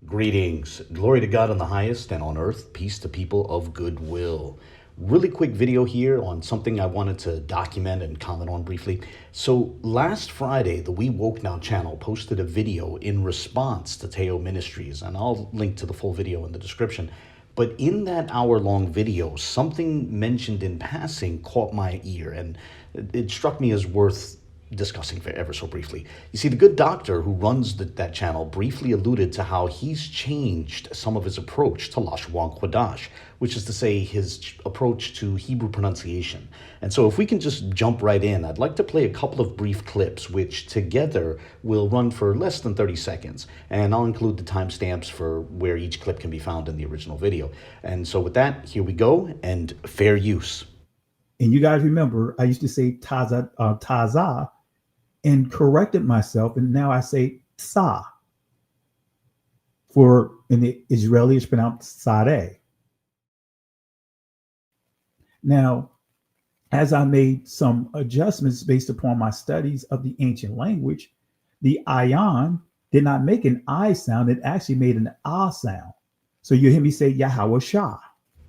Greetings. Glory to God on the highest, and on earth, peace to people of goodwill. Really quick video here on something I wanted to document and comment on briefly. So last Friday, the We Woke Now channel posted a video in response to Ministries, and I'll link to the full video in the description. But in that hour-long video, something mentioned in passing caught my ear, and it struck me as worth discussing ever so briefly. You see, the good doctor who runs that channel briefly alluded to how he's changed some of his approach to Lashawan Qadash, which is to say his approach to Hebrew pronunciation. And so if we can just jump right in, I'd like to play a couple of brief clips, which together will run for less than 30 seconds. And I'll include the timestamps for where each clip can be found in the original video. And so with that, here we go, and fair use. And you guys remember, I used to say taza, and corrected myself, and now I say sa. For in the Israeli, it's pronounced sare. Now, as I made some adjustments based upon my studies of the ancient language, the ayan did not make an I sound, it actually made an ah sound. So you hear me say Yahweh Shah.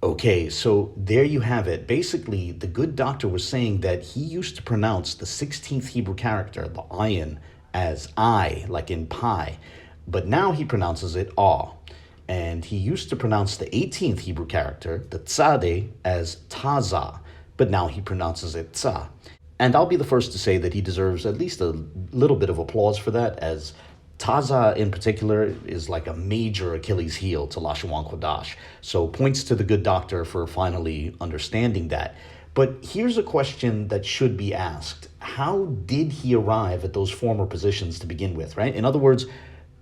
Okay, so there you have it. Basically, the good doctor was saying that he used to pronounce the 16th Hebrew character, the ayin, as I, like in pie, but now he pronounces it ah. And he used to pronounce the 18th Hebrew character, the tzade, as taza, but now he pronounces it tza. And I'll be the first to say that he deserves at least a little bit of applause for that, as Taza in particular is like a major Achilles heel to Lashawan Qadash. So points to the good doctor for finally understanding that. But here's a question that should be asked. How did he arrive at those former positions to begin with, right? In other words,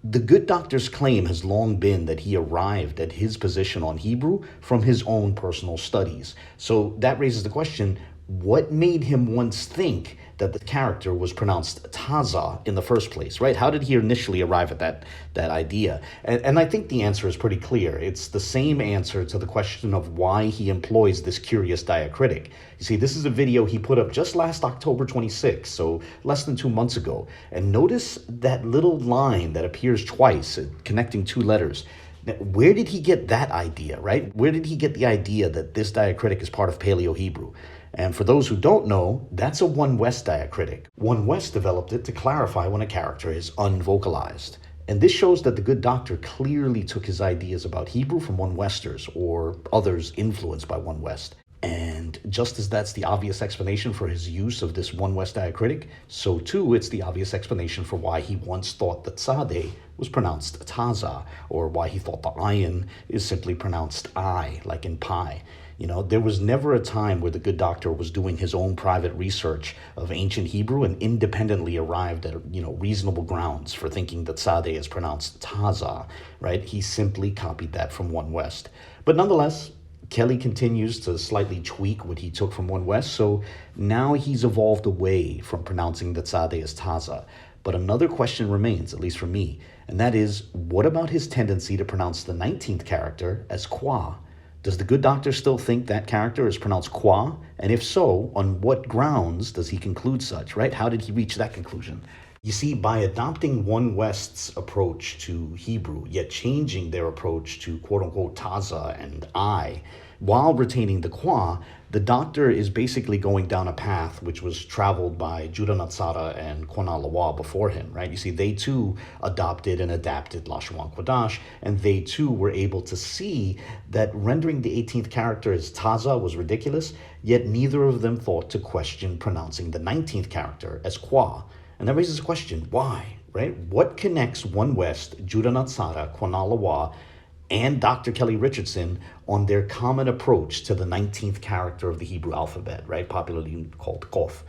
the good doctor's claim has long been that he arrived at his position on Hebrew from his own personal studies. So that raises the question, what made him once think that the character was pronounced taza in the first place, right? How did he initially arrive at that idea? And I think the answer is pretty clear. It's the same answer to the question of why he employs this curious diacritic. You see, this is a video he put up just last October 26th, so less than 2 months ago. And notice that little line that appears twice, connecting two letters. Now, where did he get that idea, right? Where did he get the idea that this diacritic is part of Paleo-Hebrew? And for those who don't know, that's a One West diacritic. One West developed it to clarify when a character is unvocalized. And this shows that the good doctor clearly took his ideas about Hebrew from One Westers or others influenced by One West. And just as that's the obvious explanation for his use of this One West diacritic, so too it's the obvious explanation for why he once thought that tzadeh was pronounced taza, or why he thought the ayin is simply pronounced I, like in pie. You know, there was never a time where the good doctor was doing his own private research of ancient Hebrew and independently arrived at, reasonable grounds for thinking that tzadeh is pronounced taza, right? He simply copied that from One West. But nonetheless, Kelly continues to slightly tweak what he took from One West, so now he's evolved away from pronouncing the tzadeh as taza. But another question remains, at least for me, and that is, what about his tendency to pronounce the 19th character as qua? Does the good doctor still think that character is pronounced qua? And if so, on what grounds does he conclude such, right? How did he reach that conclusion? You see, by adopting One West's approach to Hebrew, yet changing their approach to quote-unquote taza and I, while retaining the qua, the doctor is basically going down a path which was traveled by Judah Natsara and Qana Lawa before him, right? You see, they too adopted and adapted Lashawan Qadash, and they too were able to see that rendering the 18th character as taza was ridiculous, yet neither of them thought to question pronouncing the 19th character as qua. And that raises a question, why, right? What connects One West, Judah Natsara, Qana Lawa, and Dr. Kelly Richardson on their common approach to the 19th character of the Hebrew alphabet, right? Popularly called Kof.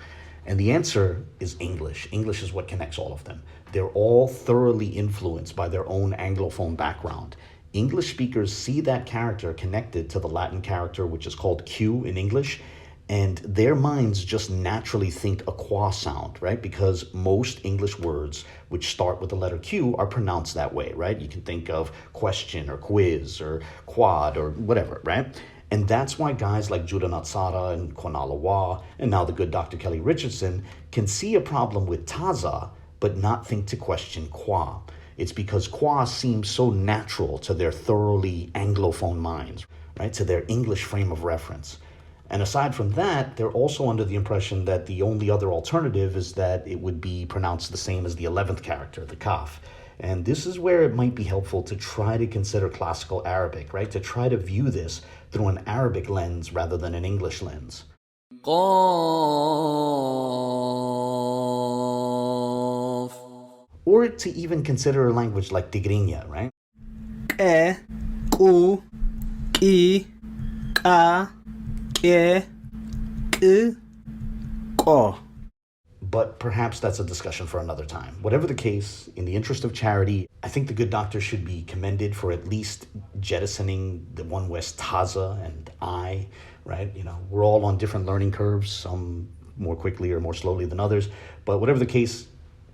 And the answer is English. English is what connects all of them. They're all thoroughly influenced by their own Anglophone background. English speakers see that character connected to the Latin character, which is called Q in English, and their minds just naturally think a qua sound, right? Because most English words which start with the letter Q are pronounced that way, right? You can think of question or quiz or quad or whatever, right? And that's why guys like Judah Natsara and Qana Lawa, and now the good Dr. Kelly Richardson, can see a problem with taza, but not think to question qua. it's because Kwa seems so natural to their thoroughly Anglophone minds, right? To their English frame of reference. And aside from that, they're also under the impression that the only other alternative is that it would be pronounced the same as the 11th character, the Kaf. And this is where it might be helpful to try to consider classical Arabic, right? To try to view this through an Arabic lens rather than an English lens. Or to even consider a language like Tigrigna, right? Ku, Ki, Ka, Ke, K, Ko. But perhaps that's a discussion for another time. Whatever the case, in the interest of charity, I think the good doctor should be commended for at least jettisoning the one West Taza and I, right? You know, we're all on different learning curves, some more quickly or more slowly than others. But whatever the case,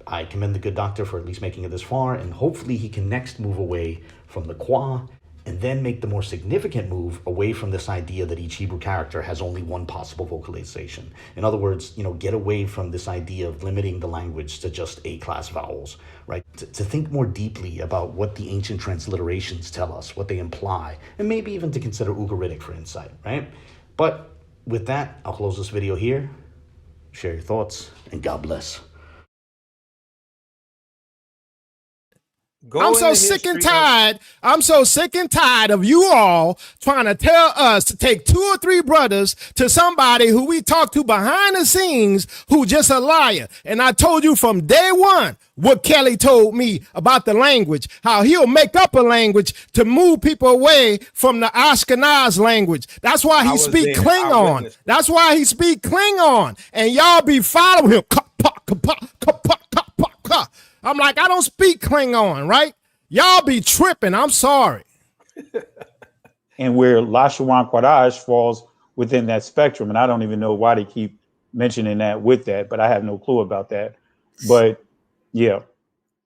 I commend the good doctor for at least making it this far, and hopefully he can next move away from the Kwa and then make the more significant move away from this idea that each Hebrew character has only one possible vocalization. In other words, you know, get away from this idea of limiting the language to just A-class vowels, right? To think more deeply about what the ancient transliterations tell us, what they imply, and maybe even to consider Ugaritic for insight, right? But with that, I'll close this video here. Share your thoughts, and God bless. I'm so sick and tired. I'm so sick and tired of you all trying to tell us to take 2 or 3 brothers to somebody who we talk to behind the scenes who just a liar. And I told you from day one what Kelly told me about the language, how he'll make up a language to move people away from the Ashkenaz language. That's why he speak Klingon. That's why he speak Klingon. And y'all be following him. I'm like, I don't speak Klingon, right? Y'all be tripping. I'm sorry. And where Lashawan Qadash falls within that spectrum. And I don't even know why they keep mentioning that with that, but I have no clue about that. But yeah.